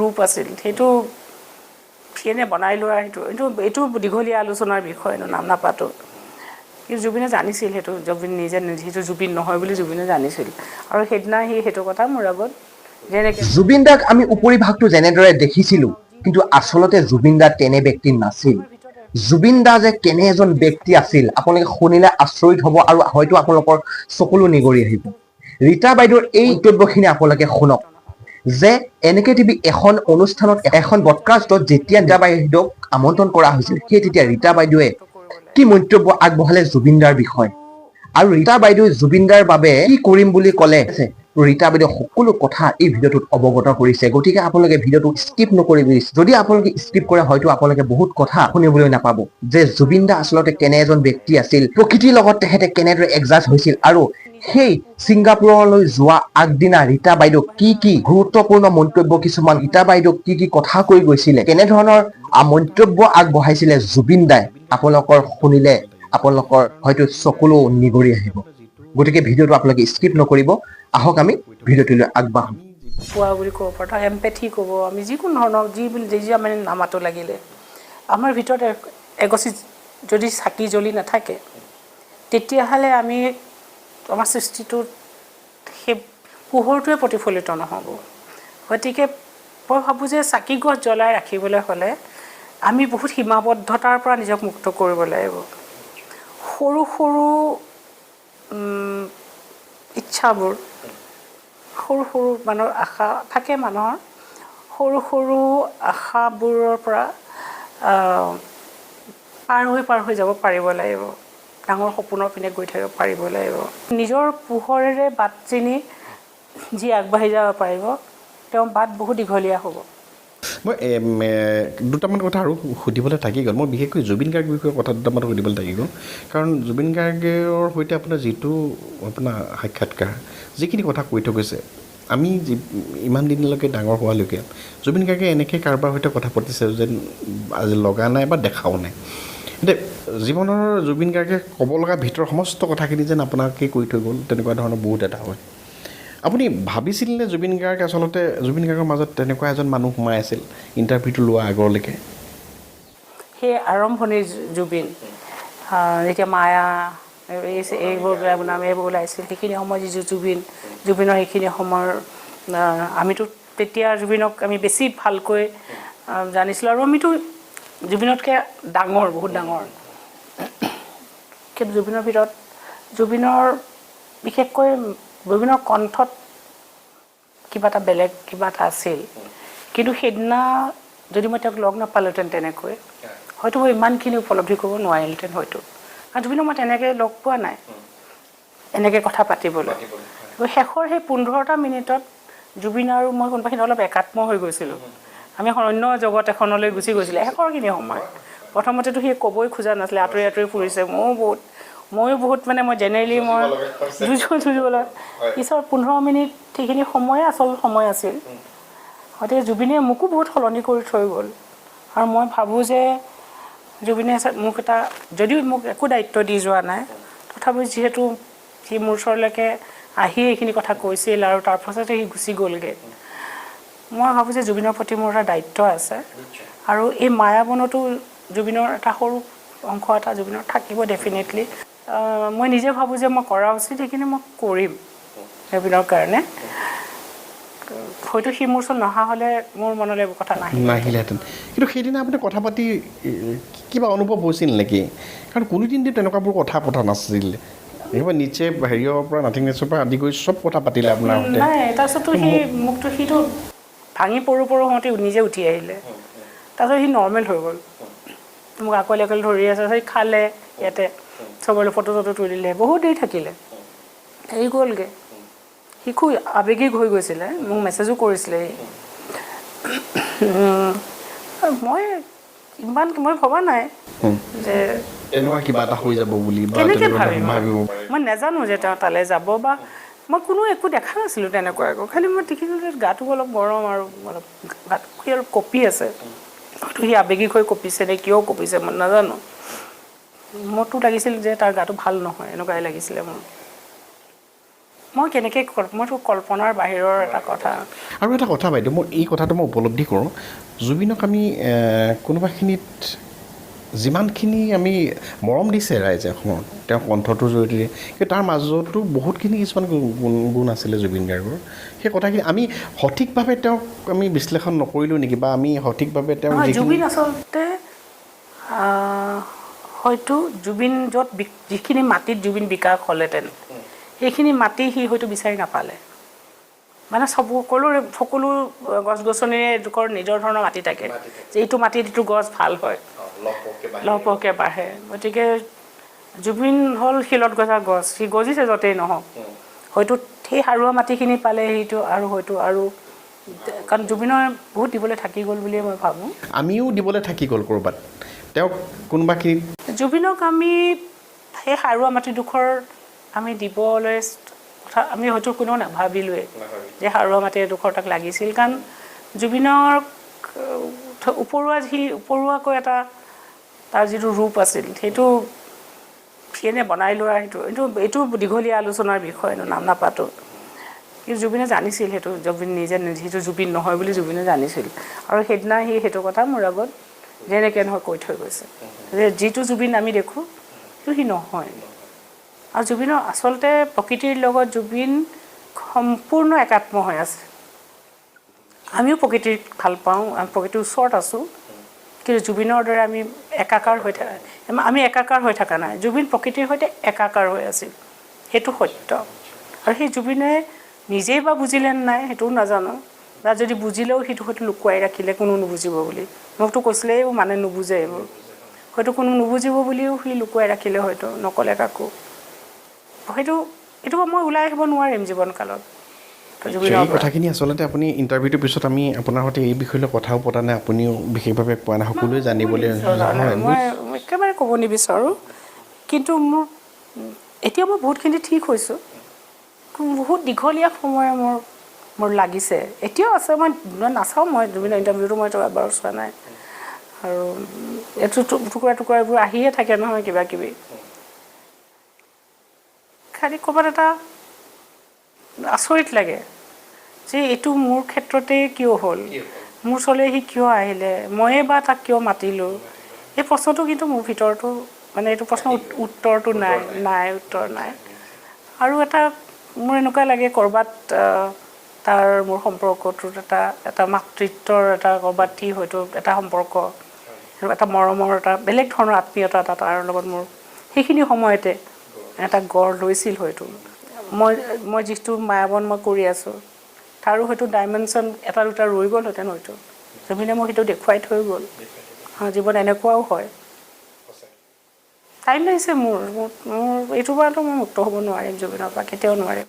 ৰূপ আছিল সেইটো কেনে বনাই লোৱা এইটো দীঘলীয়া আলোচনাৰ বিষয় নাম নাপাতো কিন্তু জুবিনে জানিছিল সেইটো জুবিন নিজে সেইটো জুবিন নহয় বুলি জুবিনে জানিছিল আৰু সেইদিনা সেইটো কথা মোৰ আগত যেনেকৈ জুবিন দাক আমি উপৰি ভাগটো যেনেদৰে দেখিছিলোঁ কিন্তু আচলতে জুবিন দা তেনে ব্যক্তি নাছিল জুবিন দা যে কেনে এজন ব্যক্তি আছিল আপোনালোকে শুনিলে আচৰিত হ'ব আৰু হয়তো আপোনালোকৰ চকুলো নিগৰি আহিব ৰীতা বাইদেউৰ এই মন্তব্যখিনি আপোনালোকে শুনক যে এনেকে টিভি এখন অনুষ্ঠানত এখন ব্ৰডকাষ্টত যেতিয়া ৰীতা বাইদেউক আমন্ত্ৰণ কৰা হৈছিল সেই তেতিয়া ৰীতা বাইদেৱে কি মন্তব্য আগবঢ়ালে জুবিন দাৰ বিষয়ে আৰু ৰীতা বাইদেউ জুবিন দাৰ বাবে কি কৰিম বুলি ক'লে ৰীতা বাইদেউ সকলো কথা এই ভিডিঅ'টোত অৱগত কৰিছে গতিকে আপোনালোকে ভিডিঅ'টো স্কিপ নকৰিব যদি আপোনালোকে স্কিপ কৰে হয়তো আপোনালোকে বহুত কথা শুনিবলৈ নাপাব যে জুবিন দা আচলতে কেনে এজন ব্যক্তি আছিল প্ৰকৃতিৰ লগত তেখেতে কেনেদৰে এডজাষ্ট হৈছিল আৰু সেই ছিংগাপুৰলৈ যোৱা আগদিনা ৰীতা বাইদেউ কি গুৰুত্বপূৰ্ণ মন্তব্য কিছুমান ৰীতা বাইদেউ কি কথা কৈ গৈছিলে কেনেধৰণৰ মন্তব্য আগবঢ়াইছিলে জুবিন দাই আপোনালোকৰ শুনিলে আপোনালোকৰ হয়তো চকুলো নিগৰি আহিব গতিকে ভিডিঅ'টো আপোনালোকে স্কিপ নকৰিব আহক আমি ভিডিঅ'টোলৈ আগবাঢ়ো পোৱা বুলি ক'ব পাৰোঁ এম্পেথি ক'ব আমি যিকোনো ধৰণৰ যি মানে নামাতো লাগিলে আমাৰ ভিতৰত এগছি যদি চাকি জ্বলি নাথাকে তেতিয়াহ'লে আমি আমাৰ সৃষ্টিটোত সেই পোহৰটোৱে প্ৰতিফলিত নহ'ব গতিকে মই ভাবোঁ যে চাকি গছ জ্বলাই ৰাখিবলৈ হ'লে আমি বহুত সীমাবদ্ধতাৰ পৰা নিজক মুক্ত কৰিব লাগিব সৰু সৰু ইচ্ছাবোৰ সৰু মানুহৰ আশা থাকে মানুহৰ সৰু আশাবোৰৰ পৰা পাৰ হৈ যাব পাৰিব লাগিব ডাঙৰ সপোনৰ পিনে গৈ থাকিব পাৰিব লাগিব নিজৰ পোহৰেৰে বাট চিনি যি আগবাঢ়ি যাব পাৰিব তেওঁ বাট বহুত দীঘলীয়া হ'ব মই দুটামান কথা আৰু সুধিবলৈ থাকি গ'ল মই বিশেষকৈ জুবিন গাৰ্গৰ বিষয়ে কথা দুটামান সুধিবলৈ থাকি গ'ল কাৰণ জুবিন গাৰ্গৰ সৈতে আপোনাৰ যিটো আপোনাৰ সাক্ষাৎকাৰ যিখিনি কথা কৈ থৈ গৈছে আমি ইমান দিনলৈকে ডাঙৰ হোৱালৈকে জুবিন গাৰ্গে এনেকৈ কাৰোবাৰ সৈতে কথা পাতিছে যেন আজি লগা নাই বা দেখাও নাই এতিয়া জীৱনৰ জুবিন গাৰ্গে ক'ব লগা ভিতৰৰ সমস্ত কথাখিনি যেন আপোনাকে কৈ থৈ গ'ল তেনেকুৱা ধৰণৰ বহুত এটা হয় আপুনি ভাবিছিলনে জুবিন গাৰ্গ আচলতে জুবিন গাৰ্গৰ মাজত তেনেকুৱা এজন মানুহ সোমাই আছিল ইণ্টাৰভিউটো লোৱা আগলৈকে সেই আৰম্ভণিৰ জুবিন যেতিয়া মায়া এইবোৰ নাম এইবোৰ ওলাইছিল সেইখিনি সময় যি জুবিনৰ সেইখিনি সময়ৰ আমিতো তেতিয়া জুবিনক আমি বেছি ভালকৈ জানিছিলোঁ আৰু আমিতো জুবিনতকৈ বহুত ডাঙৰ কিন্তু জুবিনৰ ভিতৰত বিশেষকৈ জুবিনৰ কণ্ঠত কিবা এটা বেলেগ কিবা এটা আছিল কিন্তু সেইদিনা যদি মই তেওঁক লগ নাপালোহেঁতেন তেনেকৈ হয়তো মই ইমানখিনি উপলব্ধি কৰিব নোৱাৰিলোহেঁতেন হয়তো কাৰণ জুবিনক মই তেনেকৈ লগ পোৱা নাই এনেকৈ কথা পাতিবলৈ শেষৰ সেই 15টা মিনিটত জুবিন আৰু মই কোনোবাখিনি অলপ একাত্ম হৈ গৈছিলোঁ আমি অন্য জগত এখনলৈ গুচি গৈছিলোঁ শেষৰখিনি সময় প্ৰথমতেতো সি ক'বই খোজা নাছিলে আঁতৰি ফুৰিছে ময়ো বহুত মানে মই জেনেৰেলি মই যুঁজিবলৈ পিছৰ 15 মিনিট সেইখিনি সময়ে আচল সময় আছিল গতিকে জুবিনে মোকো বহুত সলনি কৰি থৈ গ'ল আৰু মই ভাবোঁ যে জুবিনে যদিও মোক একো দায়িত্ব দি যোৱা নাই তথাপিও যিহেতু সি মোৰ ওচৰলৈকে আহি এইখিনি কথা কৈছিল আৰু তাৰ পাছতে সি গুচি গ'লগৈ মই ভাবোঁ যে জুবিনৰ প্ৰতি মোৰ এটা দায়িত্ব আছে আৰু এই মায়াবনতো জুবিনৰ এটা সৰু অংশ এটা জুবিনৰ থাকিব ডেফিনেটলি মই নিজে ভাবোঁ যে মই কৰা উচিত সেইখিনি মই কৰিম জুবিনৰ কাৰণে হয়তো সি মোৰ ওচৰত নহা হ'লে মোৰ মনলৈ এইবোৰ কথা নাহিলেহেঁতেন কিন্তু সেইদিনা আপুনি কথা পাতি কিবা অনুভৱ হৈছিল নেকি কাৰণ কোনোদিনটো তেনেকুৱাবোৰ কথা পতা নাছিল একেবাৰে নিচে হেৰিয়ৰ পৰা নাথিংনেছৰ পৰা আদি কৰি চব কথা পাতিলে আপোনাৰ সৈতে নাই তাৰপিছতো সিটো ভাঙি পৰো হওঁতে নিজে উঠি আহিলে তাৰপিছত সি নৰ্মেল হৈ গ'ল মোক আকলে ধৰি আছে সি খালে ইয়াতে চবৰে ফটো তুলিলে বহুত দেৰি থাকিলে এৰি গ'লগৈ সি খুব আৱেগিক হৈ গৈছিলে মোক মেছেজো কৰিছিলে মই ভবা নাই যে এনেকুৱা কিবা এটা হৈ যাব বুলি কেনেকৈ ভাবিব মই নাজানো যে তেওঁ তালৈ যাব বা মই কোনো একো দেখা নাছিলোঁ তেনেকুৱা একো খালি মই দেখিছিলোঁ যে গাটো অলপ গৰম আৰু সি অলপ কঁপি আছে হয়তো সি আৱেগিক হৈ কঁপিছে নে কিয় কঁপিছে মই নাজানো মোৰতো লাগিছিল যে তাৰ গাটো ভাল নহয় এনেকুৱাই লাগিছিলে মোৰ মই কেনেকৈ মইতো কল্পনাৰ বাহিৰৰ এটা কথা। আৰু এটা কথা বাইদেউ, মই এই কথাটো মই উপলব্ধি কৰোঁ, জুবিনক আমি কোনোবাখিনিত যিমানখিনি আমি মৰম দিছে ৰাইজে অসমত তেওঁৰ কণ্ঠটোৰ জৰিয়তে, কিন্তু তাৰ মাজতো বহুতখিনি কিছুমান গুণ আছিলে জুবিন গাৰ্গৰ। সেই কথাখিনি আমি সঠিকভাৱে তেওঁক আমি বিশ্লেষণ নকৰিলোঁ নেকি, বা আমি সঠিকভাৱে তেওঁক জুবিন আচলতে হয়তো জুবিন য'ত যিখিনি মাটিত জুবিন বিকাশ হ'লহেঁতেন সেইখিনি মাটি সি হয়তো বিচাৰি নাপালে। মানে সকলো গছ গছনিৰে এডোখৰ নিজৰ ধৰণৰ মাটি থাকে, যে এইটো মাটিত এইটো গছ ভাল হয়, লহপহকৈ বাঢ়ে। গতিকে জুবিন হ'ল শিলত গজা গছ, সি গজিছে য'তেই নহওক। হয়তো সেই সাৰুৱা মাটিখিনি পালে সেইটো আৰু কাৰণ জুবিনৰ বহুত দিবলৈ থাকি গ'ল বুলিয়ে মই ভাবোঁ। আমিও দিবলৈ থাকি গ'ল ক'ৰবাত তেওঁক কোনোবাখিনিত। জুবিনক আমি সেই সাৰুৱা মাটিডোখৰ আমি দিবলৈ কথা আমি হয়তো কোনেও নাভাবিলোৱে যে সাৰুৱা মাটি এডোখৰ তাক লাগিছিল। কাৰণ জুবিনৰ উপৰুৱাকৈ এটা তাৰ যিটো ৰূপ আছিল সেইটো সিয়ে বনাই লোৱা, এইটো দীঘলীয়া আলোচনাৰ বিষয়, নাম নাপাতো। কিন্তু জুবিনে জানিছিল সেইটো, জুবিন সেইটো জুবিন নহয় বুলি জুবিনে জানিছিল। আৰু সেইদিনা সি সেইটো কথা মোৰ আগত যেনেকৈ নহয় কৈ থৈ গৈছে যে যিটো জুবিন আমি দেখোঁ সেইটো সি নহয়। আৰু জুবিনৰ আচলতে প্ৰকৃতিৰ লগত জুবিন সম্পূৰ্ণ একাত্ম হৈ আছে। আমিও প্ৰকৃতিক ভাল পাওঁ, আমি প্ৰকৃতিৰ ওচৰত আছোঁ, কিন্তু জুবিনৰ দৰে আমি একাকাৰ হৈ থকা নাই। জুবিন প্ৰকৃতিৰ সৈতে একাকাৰ হৈ আছিল, সেইটো সত্য। আৰু সেই জুবিনে নিজেই বা বুজিলে নাই সেইটোও নাজানো, বা যদি বুজিলেও সেইটো হয়তো লুকুৱাই ৰাখিলে কোনো নুবুজিব বুলি। মোকতো কৈছিলে এইবোৰ মানে নুবুজে, এইবোৰ হয়তো কোনো নুবুজিব বুলিও সি লুকুৱাই ৰাখিলে, হয়তো নক'লে কাকো। এইটো মই ওলাই আহিব নোৱাৰিম জীৱনকালত। এই কথাখিনি আচলতে আপুনি ইণ্টাৰভিউটোৰ পিছত আমি আপোনাৰ সৈতে এই বিষয় লৈ কথাও পতা নাই, আপুনিও বিশেষভাৱে কোৱা নাই, সকলোৱে জানিবলৈ। মই একেবাৰে ক'ব নিবিচাৰোঁ, কিন্তু এতিয়া মই বহুতখিনি ঠিক হৈছোঁ। বহুত দীঘলীয়া সময় মোৰ লাগিছে, এতিয়াও আছে। মই নাচাওঁ, মই জুবিনৰ ইণ্টাৰভিউটো মইতো এবাৰো চোৱা নাই। আৰু এইটো টুকুৰা এইবোৰ আহিয়ে থাকে নহয় কিবা কিবি। খালি ক'ৰবাত এটা আচৰিত লাগে যে এইটো মোৰ ক্ষেত্ৰতে কিয় হ'ল, মোৰ ওচৰলৈ সি কিয় আহিলে, ময়ে বা তাক কিয় মাতিলোঁ। এই প্ৰশ্নটো কিন্তু মোৰ ভিতৰতো, মানে এইটো প্ৰশ্নৰ উত্তৰটো নাই। আৰু মোৰ এনেকুৱা লাগে ক'ৰবাত তাৰ মোৰ সম্পৰ্কটোত এটা মাতৃত্বৰ ক'ৰবাত হয়তো এটা সম্পৰ্ক, এটা মৰমৰ এটা বেলেগ ধৰণৰ আত্মীয়তা এটা তাৰ লগত মোৰ সেইখিনি সময়তে এটা গঢ় লৈছিল। হয়তো মই যিটো মায়াবন মই কৰি আছোঁ তাৰো হয়তো ডাইমেনশ্যন এটা দুটা ৰৈ গ'লহেঁতেন। হয়তো জুবিনে মোক সেইটো দেখুৱাই থৈ গ'ল, জীৱন এনেকুৱাও হয়। টাইম লাগিছে মোৰ এইটো বাৰতো মই মুক্ত হ'ব নোৱাৰিম জুবিনৰ পৰা, কেতিয়াও নোৱাৰিম।